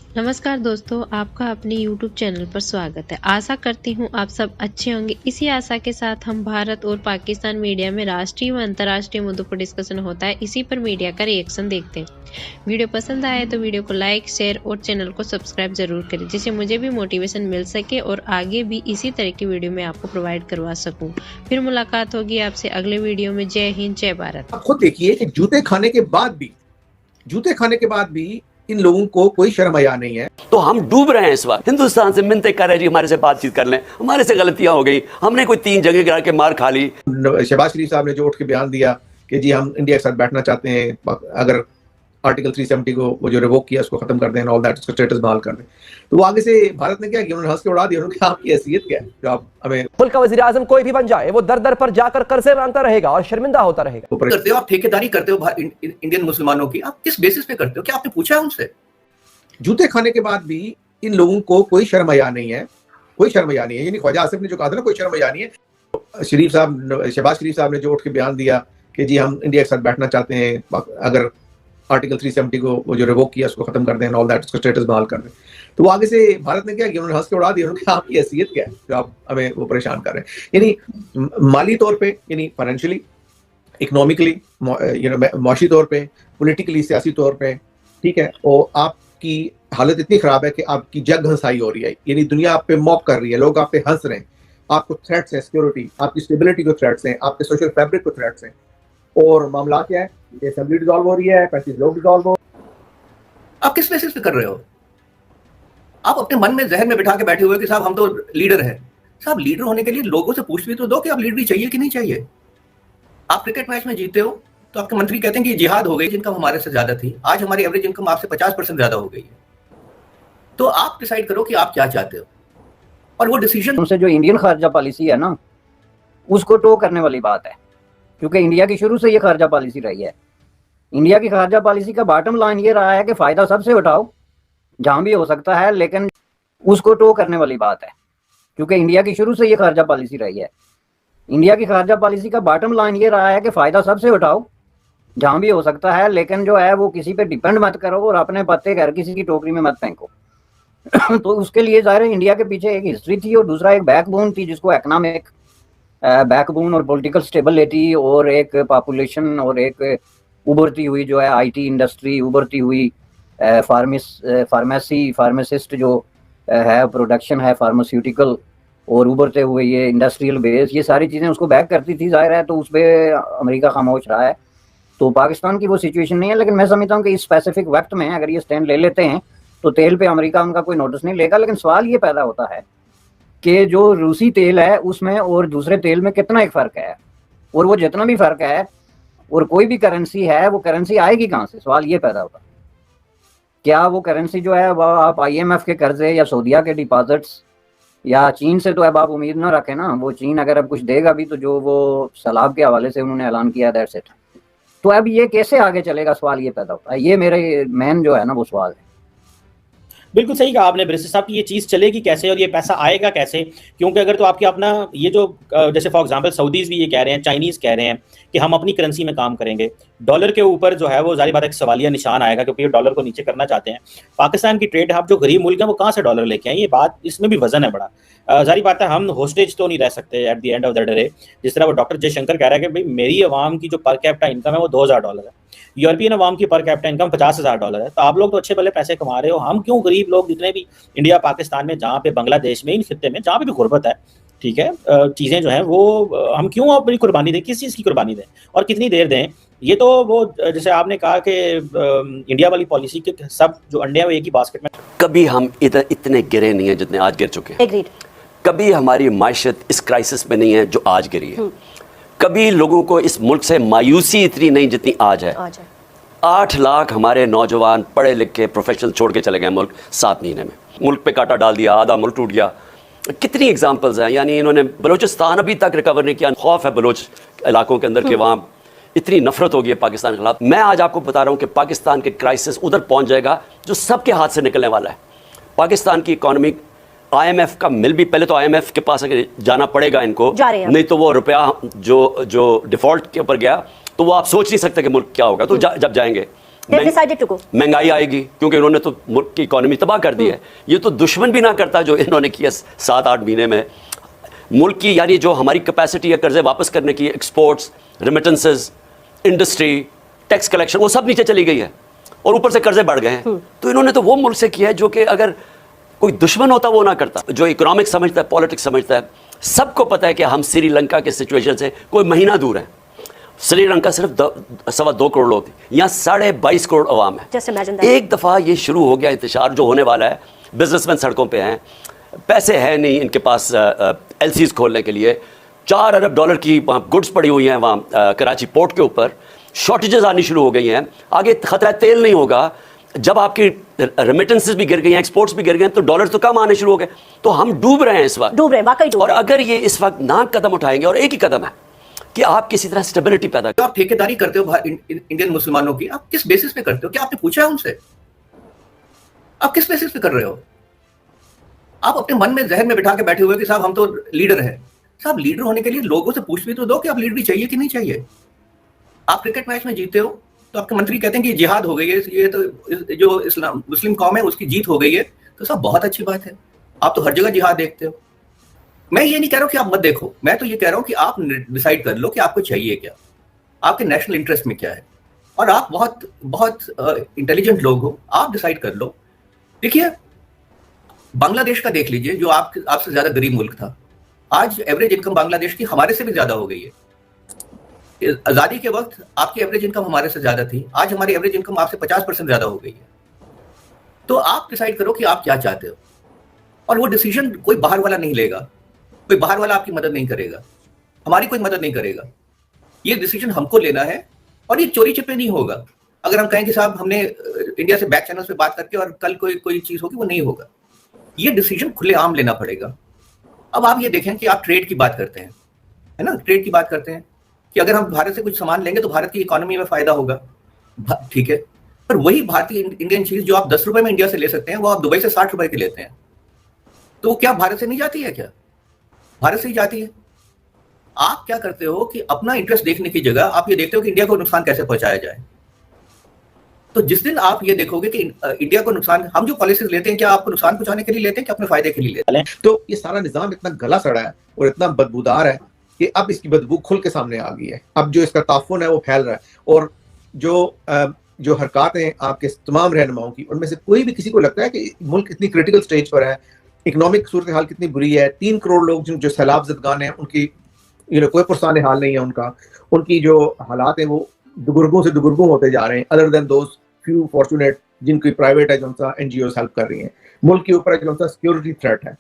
नमस्कार दोस्तों, आपका अपने YouTube चैनल पर स्वागत है। आशा करती हूँ आप सब अच्छे होंगे। इसी आशा के साथ हम भारत और पाकिस्तान मीडिया में राष्ट्रीय व अंतर्राष्ट्रीय मुद्दों पर डिस्कशन होता है, इसी पर मीडिया का रिएक्शन देखते हैं। वीडियो पसंद आए तो वीडियो को लाइक, शेयर और चैनल को सब्सक्राइब जरूर करें, जिससे मुझे भी मोटिवेशन मिल सके और आगे भी इसी तरह की वीडियो मैं आपको प्रोवाइड करवा सकूँ। फिर मुलाकात होगी आपसे अगले वीडियो में। जय हिंद, जय भारत। आप खुद देखिए कि जूते खाने के बाद भी इन लोगों को कोई शर्म हया नहीं है। तो हम डूब रहे हैं इस वक्त। हिंदुस्तान से मिन्नतें कर रहे हैं जी, हमारे से बातचीत कर लें, हमारे से गलतियां हो गई, हमने कोई 3 जगह गिरा के मार खा ली। शहबाज शरीफ साहब ने जो उठ के बयान दिया कि जी हम इंडिया के साथ बैठना चाहते हैं, अगर आर्टिकल 370 को वो जो रिवोक किया उसको खत्म कर दें, ऑल दैट, उसका स्टेटस बहाल कर दें, तो वो आगे से भारत ने क्या किया, उन्होंने हंस के उड़ा दिया। उन्होंने कहा आपकी हैसियत क्या है जो आप हमें। मुल्क का वज़ीर आज़म कोई भी बन जाए, वो दर दर पर जाकर कर्जे मांगता रहेगा और शर्मिंदा होता रहेगा। करते हो आप, ठेकेदारी करते हो इंडियन मुसलमानों की, आप किस बेसिस पे करते हो? क्या आपने पूछा है उनसे? जूते खाने के बाद भी इन लोगों को कोई शर्म हया नहीं है, कोई शर्म हया नहीं है। यानी ख्वाजा आसिफ ने जो कहा था ना, कोई शर्म हया नहीं है। शहबाज शरीफ साहब ने जो उठ के बयान दिया कि जी हम इंडिया के साथ बैठना चाहते हैं, अगर आर्टिकल 370 को वो जो रिवोक किया उसको खत्म कर दें, ऑल दैट, उसका स्टेटस बहाल कर दें, तो वो आगे से भारत ने क्या किया, उन्होंने हंस के उड़ा दिया। उन्होंने कहा आपकी हैसियत क्या है जो आप हमें वो परेशान कर रहे हैं। यानी माली तौर पे, यानी फाइनेंशियली, इकोनॉमिकली, मौशी तौर पे, पॉलिटिकली, सियासी तौर पे, ठीक है, और आपकी हालत इतनी खराब है कि आपकी जग हंसाई हो रही है। यानी दुनिया आप पे मॉक कर रही है, लोग आप पे हंस रहे हैं, आपको थ्रेट्स हैं, सिक्योरिटी, आपकी स्टेबिलिटी को थ्रेट्स हैं, आपके सोशल फैब्रिक को थ्रेट्स हैं। और मामला क्या है, ये असेंबली डिसॉल्व हो रही है, 35 लोग डिसॉल्व हो। आप किस बेसिस पे कर रहे हो? आप अपने मन में, जहन में बिठा के बैठे हुए कि साहब हम तो लीडर हैं। साहब लीडर होने के लिए लोगों से पूछ भी तो दो कि आप लीडरी चाहिए कि नहीं चाहिए। आप क्रिकेट मैच में जीते हो तो आपके मंत्री कहते हैं कि जिहाद हो गई, इनकम हमारे से ज्यादा थी, आज हमारी एवरेज इनकम आपसे 50% ज्यादा हो गई है। तो आप डिसाइड करो कि आप क्या चाहते हो, और वो डिसीजन उनसे जो इंडियन खारजा पॉलिसी है ना, उसको टो करने वाली बात है, क्योंकि इंडिया की शुरू से ये खारजा पॉलिसी रही है। इंडिया की खारजा पॉलिसी का बॉटम लाइन ये रहा है कि फायदा सबसे उठाओ जहां भी हो सकता है, लेकिन उसको टो करने वाली बात है, क्योंकि इंडिया की शुरू से ये खारजा पॉलिसी रही है। इंडिया की खारजा पॉलिसी का बॉटम लाइन ये रहा है कि फायदा सबसे उठाओ जहां भी हो सकता है, लेकिन जो है वो किसी पे डिपेंड मत करो और अपने पत्ते घर किसी की टोकरी में मत फेंको। तो उसके लिए ज़ाहिर है इंडिया के पीछे एक हिस्ट्री थी और दूसरा एक बैकबोन थी, जिसको इकोनॉमिक बैकबोन और पॉलिटिकल स्टेबिलिटी और एक पॉपुलेशन और एक उभरती हुई जो है आईटी इंडस्ट्री, उभरती हुई फार्मासिस्ट जो है, प्रोडक्शन है फार्मास्यूटिकल, और उभरते हुए ये इंडस्ट्रियल बेस, ये सारी चीज़ें उसको बैक करती थी। ज़ाहिर है तो उस पर अमेरिका खामोश रहा है। तो पाकिस्तान की वो सिचुएशन नहीं है, लेकिन मैं समझता हूँ कि इस स्पेसिफिक वक्त में अगर ये स्टैंड ले लेते हैं तो तेल पे अमेरिका उनका कोई नोटिस नहीं लेगा। लेकिन सवाल ये पैदा होता है कि जो रूसी तेल है उसमें और दूसरे तेल में कितना एक फ़र्क है, और वो जितना भी फ़र्क है और कोई भी करेंसी है, वो करेंसी आएगी कहाँ से, सवाल ये पैदा होता है। क्या वो करेंसी जो है वो आप IMF के कर्जे या सऊदीया के डिपॉजिट्स या चीन से तो अब आप उम्मीद ना रखें ना। वो चीन अगर अब कुछ देगा भी तो जो वो सैलाब के हवाले से उन्होंने ऐलान किया, दैट्स इट। तो अब ये कैसे आगे चलेगा, सवाल ये पैदा होता है। ये मेरे मेन जो है ना वो सवाल है। बिल्कुल सही कहा आपने ब्रिसेस साहब कि ये चीज़ चलेगी कैसे और ये पैसा आएगा कैसे, क्योंकि अगर तो आपके अपना ये जो जैसे फॉर एग्जांपल सऊदीज़ भी ये कह रहे हैं, चाइनीज़ कह रहे हैं कि हम अपनी करेंसी में काम करेंगे, डॉलर के ऊपर जो है वो जाहिर बात एक सवालिया निशान आएगा, क्योंकि ये डॉलर को नीचे करना चाहते हैं। पाकिस्तान की ट्रेड हब जो गरीब मुल्क है वो कहाँ से डॉलर लेके आए, ये बात, इसमें भी वजन है बड़ा। जाहिर बात है हम होस्टेज तो नहीं रह सकते at the end of the day. जिस तरह वो डॉक्टर जयशंकर कह रहा है कि भाई मेरी आवाम की जो पर कैपिटा इनकम है वो $2000 है, यूरोपियन आवाम की पर कैपिटा इनकम $50,000 है। तो आप लोग तो अच्छे भले पैसे कमा रहे हो, हम क्यों गरीब लोग जितने भी इंडिया, पाकिस्तान में, जहाँ पे बांग्लादेश में, इन खित्ते में जहाँ पे भी गुर्बत है, ठीक है, चीज़ें जो हैं वो हम क्यों अपनी कुर्बानी दें, किस चीज़ की कुर्बानी दें और कितनी देर दें। ये तो वो जैसे आपने कहा कि इंडिया वाली पॉलिसी के सब जो अंडे हैं वो एक ही बास्केट में। कभी हम इतने गिरे नहीं हैं जितने आज गिर चुके हैं। Agreed. कभी हमारी माशियत इस क्राइसिस में नहीं है जो आज गिरी है। कभी लोगों को इस मुल्क से मायूसी इतनी नहीं जितनी आज है। 8 लाख हमारे नौजवान पढ़े लिखे प्रोफेशनल छोड़ के चले गए मुल्क 7 महीने में। मुल्क पे कांटा डाल दिया, आधा मुल्क टूट गया। कितनी एग्जांपल्स हैं। यानी इन्होंने बलूचिस्तान अभी तक रिकवर नहीं किया। खौफ है बलोच इलाकों के अंदर कि वहाँ इतनी नफरत हो गई है पाकिस्तान के खिलाफ। मैं आज आपको बता रहा हूँ कि पाकिस्तान के क्राइसिस उधर पहुँच जाएगा जो सबके हाथ से निकलने वाला है। पाकिस्तान की इकॉनमी, IMF का मिल भी, पहले तो IMF के पास अगर जाना पड़ेगा इनको, नहीं तो वो रुपया जो डिफ़ॉल्ट के ऊपर गया तो वो आप सोच नहीं सकते कि मुल्क क्या होगा। तो जब जाएंगे They've decided to go. महंगाई आएगी क्योंकि इन्होंने तो मुल्क की इकोनॉमी तबाह कर दी है। ये तो दुश्मन भी ना करता जो इन्होंने किया 7-8 महीने में। मुल्क की यानी जो हमारी कैपेसिटी है कर्जे वापस करने की, exports, remittances, industry, tax collection, वो सब नीचे चली गई है और ऊपर से कर्जे बढ़ गए हैं। तो इन्होंने तो वो मुल्क से किया है जो कि अगर कोई दुश्मन होता वो ना करता। जो इकोनॉमिक्स समझता है, पॉलिटिक्स समझता है, सबको पता है कि हम श्रीलंका के सिचुएशन से कोई महीना दूर हैं। श्रीलंका सिर्फ 2.25 करोड़ लोग थे, यहाँ 22.5 करोड़ अवाम है। एक दफ़ा ये शुरू हो गया इंतशार जो होने वाला है, बिजनेसमैन सड़कों पे हैं, पैसे हैं नहीं इनके पास LCs खोलने के लिए, $4 अरब की वहाँ गुड्स पड़ी हुई हैं वहाँ कराची पोर्ट के ऊपर, शॉर्टेजेस आनी शुरू हो गई हैं। आगे खतरा तेल नहीं होगा, जब आपकी रेमिटेंसेस भी गिर गई हैं, एक्सपोर्ट्स भी गिर गए हैं, तो डॉलर तो कम आने शुरू हो गए। तो हम डूब रहे हैं इस वक्त, डूब रहे हैं, वाकई डूब और रहे हैं। अगर ये इस वक्त ना कदम उठाएंगे, और एक ही कदम है कि आप किसी तरह स्टेबिलिटी पैदा तो आप ठेकेदारी करते हो इंडियन मुसलमानों की, आप किस बेसिस पे करते हो? क्या आपने पूछा है उनसे? आप किस बेसिस पे कर रहे हो? आप अपने मन में जहन में बिठा के बैठे हुए कि साहब हम तो लीडर हैं। साहब लीडर होने के लिए लोगों से पूछ भी तो दो कि आप लीडर चाहिए कि नहीं चाहिए। आप क्रिकेट मैच में जीते हो तो आपके मंत्री कहते हैं कि जिहाद हो गई है, ये तो जो इस्लाम मुस्लिम कौम है उसकी जीत हो गई है, तो साहब बहुत अच्छी बात है। आप तो हर जगह जिहाद देखते हो। मैं ये नहीं कह रहा हूं कि आप मत देखो, मैं तो ये कह रहा हूं कि आप डिसाइड कर लो कि आपको चाहिए क्या, आपके नेशनल इंटरेस्ट में क्या है, और आप बहुत बहुत इंटेलिजेंट लोग हो, आप डिसाइड कर लो। देखिए बांग्लादेश का देख लीजिए, जो आपसे ज्यादा गरीब मुल्क था, आज एवरेज इनकम बांग्लादेश की हमारे से भी ज्यादा हो गई है। आजादी के वक्त आपकी एवरेज इनकम हमारे से ज्यादा थी, आज हमारी एवरेज इनकम आपसे 50% ज्यादा हो गई है। तो आप डिसाइड करो कि आप क्या चाहते हो, और वो डिसीजन कोई बाहर वाला नहीं लेगा, कोई बाहर वाला आपकी मदद नहीं करेगा, हमारी कोई मदद नहीं करेगा। ये डिसीजन हमको लेना है, और ये चोरी छिपे नहीं होगा। अगर हम कहें कि साहब हमने इंडिया से बैक चैनल पे बात करके और कल कोई चीज होगी, वो नहीं होगा। ये डिसीजन खुलेआम लेना पड़ेगा। अब आप ये देखें कि आप ट्रेड की बात करते हैं, है ना, ट्रेड की बात करते हैं कि अगर हम भारत से कुछ सामान लेंगे तो भारत की इकोनॉमी में फायदा होगा, ठीक है, पर वही भारतीय इंडियन चीज जो आप 10 रुपए में इंडिया से ले सकते हैं, वो आप दुबई से 60 रुपए की लेते हैं, तो क्या भारत से नहीं जाती है? क्या भारत से ही जाती है। आप क्या करते हो कि अपना इंटरेस्ट देखने की जगह आप ये देखते हो कि इंडिया को नुकसान कैसे पहुंचाया जाए। तो जिस दिन आप ये देखोगे कि इंडिया को नुकसान, हम जो पॉलिसीज लेते हैं क्या आपको नुकसान पहुंचाने के लिए लेते हैं कि अपने फायदे के लिए लेते हैं? तो ये सारा निजाम इतना गला सड़ा है और इतना बदबूदार है कि अब इसकी बदबू खुल के सामने आ गई है। अब जो इसका ताफुन है वो फैल रहा है, और जो हरकतें हैं आपके तमाम रहनुमाओं की, उनमें से कोई भी किसी को लगता है कि मुल्क इतनी क्रिटिकल स्टेज पर है, इकोनॉमिक सूरत हाल कितनी बुरी है, 3 करोड़ लोग जो सैलाब ज़दगान हैं उनकी कोई पुरसान हाल नहीं है, उनकी जो हालात हैं वो दुगुर्गों से दुगुर्गों होते जा रहे हैं, other than those few fortunate जिनकी प्राइवेट है, जो NGOs हेल्प कर रही हैं। मुल्क के ऊपर जो सिक्योरिटी थ्रेट है,